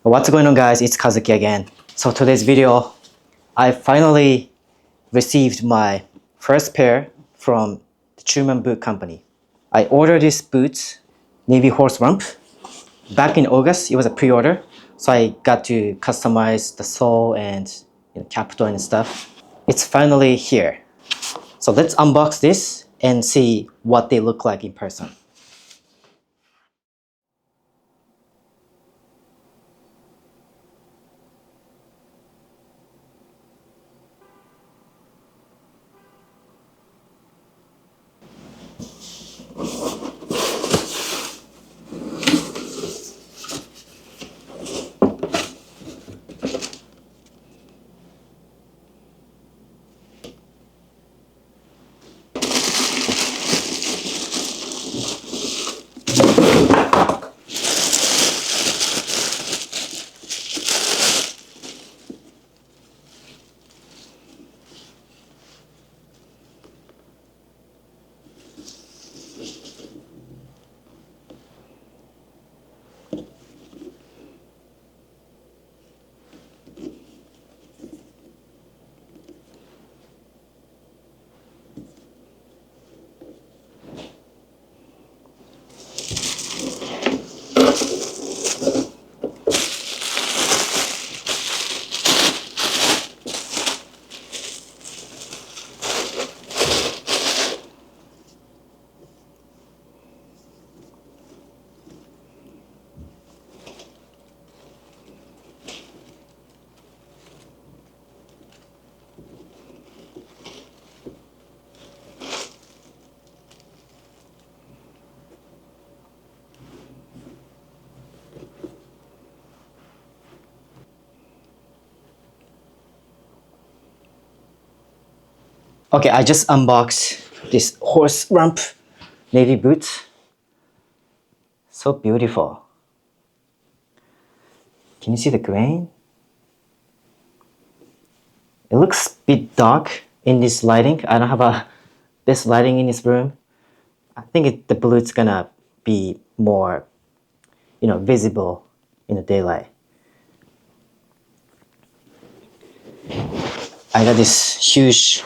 What's going on, guys? It's Kazuki again. So today's video, I finally received my first pair from the Truman Boot Company. I ordered this boot, Navy Horse Rump, back in August. It was a pre-order, so I got to customize the sole and capital and stuff. It's finally here. So let's unbox this and see what they look like in person. Okay, I just unboxed this Horse Rump Navy boot. So beautiful. Can you see the grain? It looks a bit dark in this lighting. I don't have this lighting in this room. I think the blue's gonna be more, visible in the daylight. I got this huge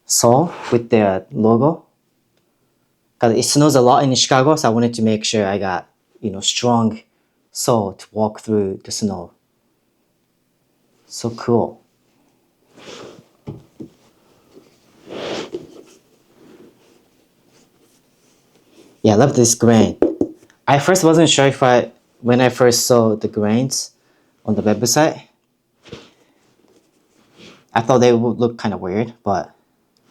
sole with their logo. Cause it snows a lot in Chicago, so I wanted to make sure I got, strong sole to walk through the snow. So cool. Yeah, I love this grain. I first wasn't sure when I first saw the grains on the website, I thought they would look kind of weird, but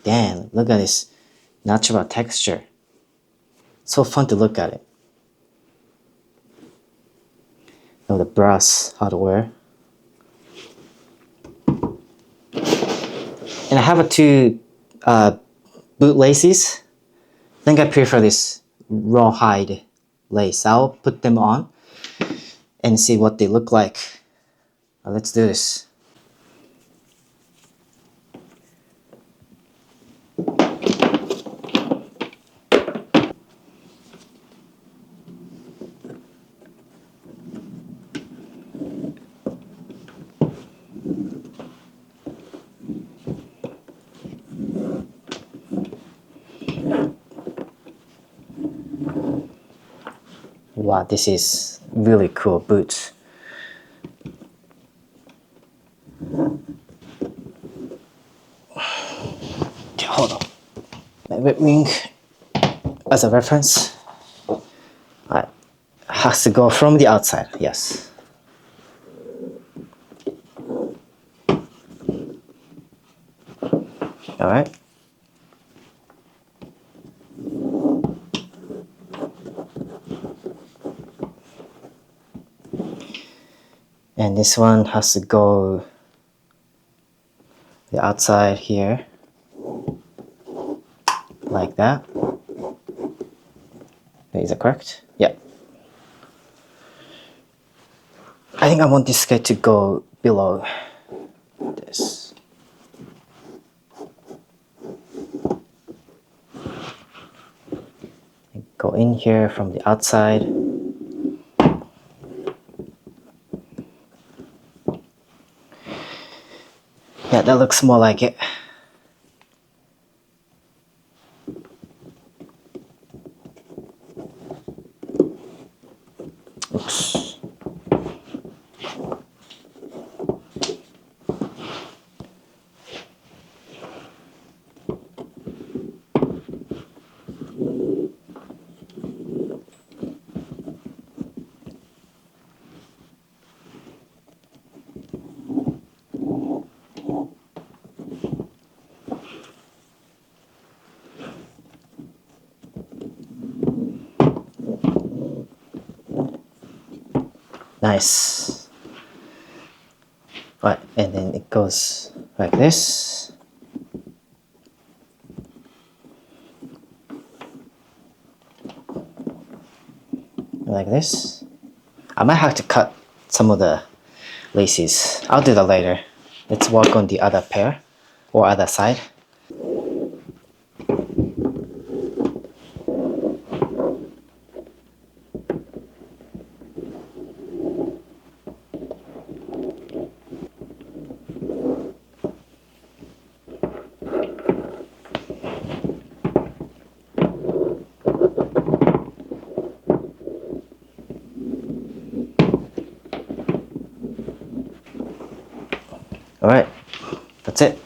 damn, look at this natural texture. So fun to look at it. The brass hardware. And I have two boot laces. I think I prefer this rawhide lace. I'll put them on and see what they look like. Let's do this. Wow, this is really cool boot. Okay, hold on. My red wing as a reference. It has to go from the outside, yes. All right. And this one has to go the outside here, like that. Is that correct? Yeah. I think I want this guy to go below this. Go in here from the outside. Yeah, that looks more like it. Oops. Nice. Right, and then it goes like this. Like this. I might have to cut some of the laces. I'll do that later. Let's work on the other pair or other side. Alright, that's it.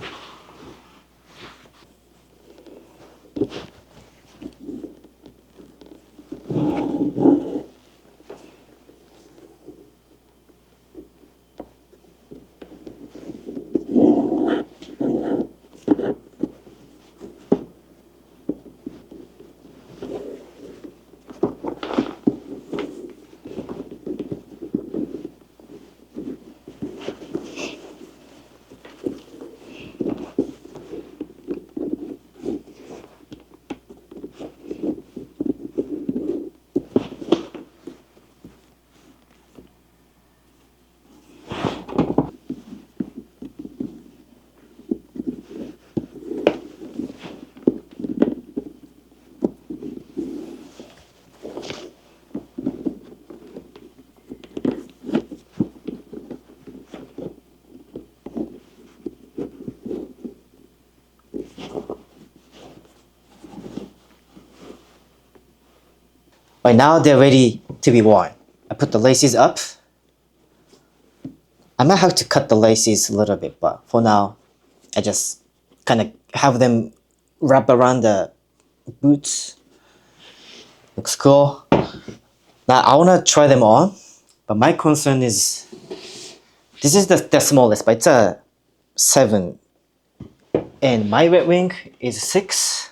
Right now they're ready to be worn. I put the laces up. I might have to cut the laces a little bit, but for now, I just kind of have them wrap around the boots. Looks cool. Now I want to try them on, but my concern is this is the smallest, but it's a 7. And my Red Wing is 6.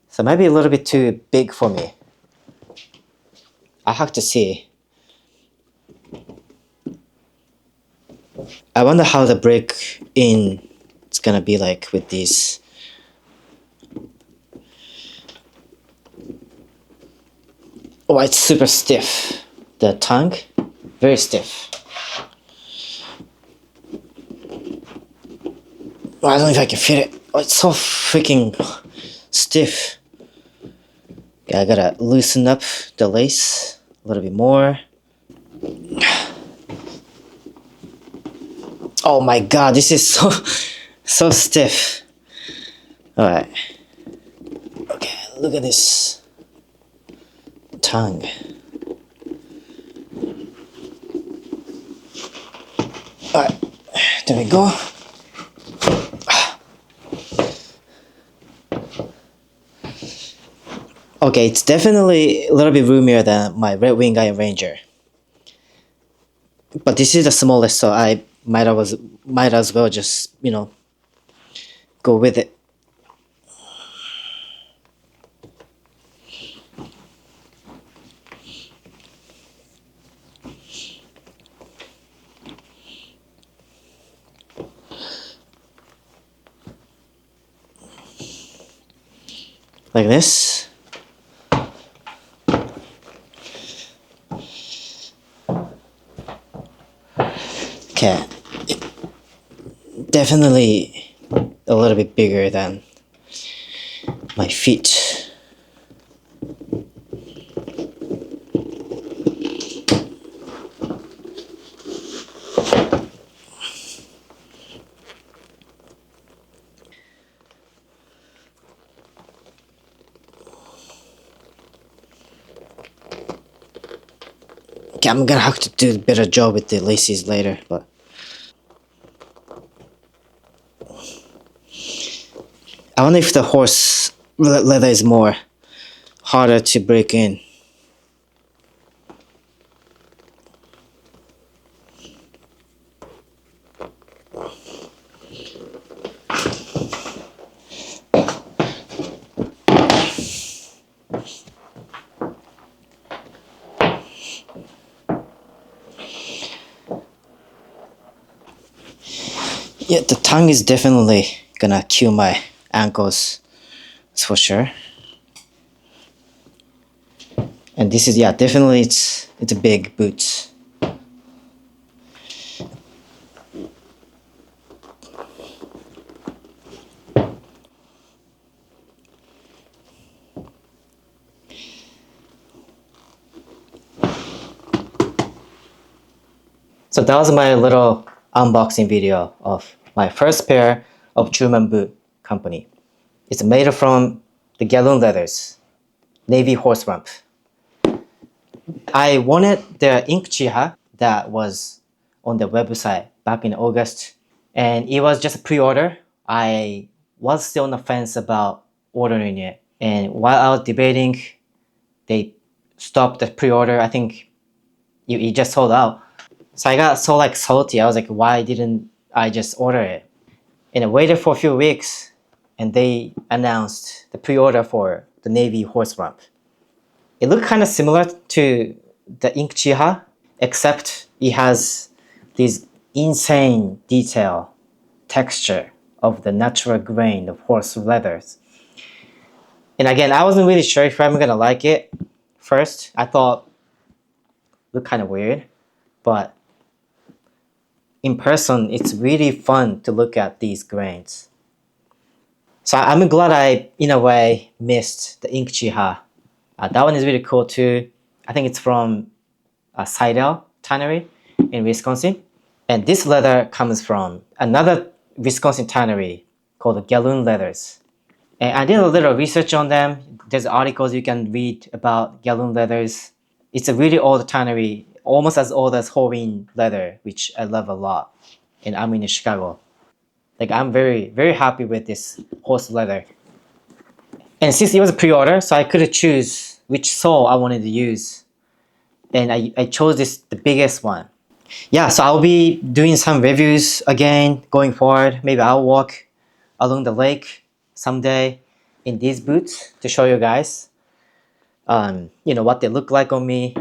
So it might be a little bit too big for me. I have to see. I wonder how the break in it's gonna be like with these. Oh, it's super stiff. The tongue, very stiff. Oh, I don't know if I can fit it. Oh, it's so freaking stiff. Yeah, I gotta loosen up the lace a little bit more. Oh my god, this is so stiff. Alright. Okay, look at this tongue. Alright, there we go. Okay, it's definitely a little bit roomier than my Red Wing Iron Ranger. But this is the smallest, so I might as well just, go with it. Like this. Okay, definitely a little bit bigger than my feet. Okay, I'm gonna have to do a better job with the laces later, but I wonder if the horse leather is more harder to break in. Yeah, the tongue is definitely gonna kill my ankles, that's for sure. And this is, yeah, definitely it's a big boot. So that was my little unboxing video of my first pair of Truman Boot Company. It's made from the Gallun Leathers, Navy Horse Rump. I wanted the ink chiha that was on the website back in August, and it was just a pre-order. I was still on the fence about ordering it, and while I was debating, they stopped the pre-order. I think it just sold out. So I got so like salty. I was like, why didn't I just order it? And I waited for a few weeks, and they announced the pre-order for the Navy Horse Rump. It looked kind of similar to the ink chiha, except it has this insane detail, texture of the natural grain of horse leathers. And again, I wasn't really sure if I'm gonna like it. First, I thought it looked kind of weird, but in person, it's really fun to look at these grains. So I'm glad I, in a way, missed the ink chiha. That one is really cool too. I think it's from Seidel Tannery in Wisconsin. And this leather comes from another Wisconsin tannery called Gallun Leathers. And I did a little research on them. There's articles you can read about Gallun Leathers. It's a really old tannery, almost as old as Horween leather, which I love a lot. And I'm in Chicago. Like I'm very, very happy with this horse leather. And since it was a pre-order, so I could choose which sole I wanted to use. And I chose the biggest one. Yeah, so I'll be doing some reviews again going forward. Maybe I'll walk along the lake someday in these boots to show you guys, what they look like on me.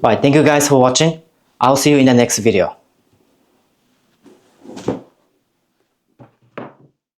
Alright, thank you guys for watching. I'll see you in the next video.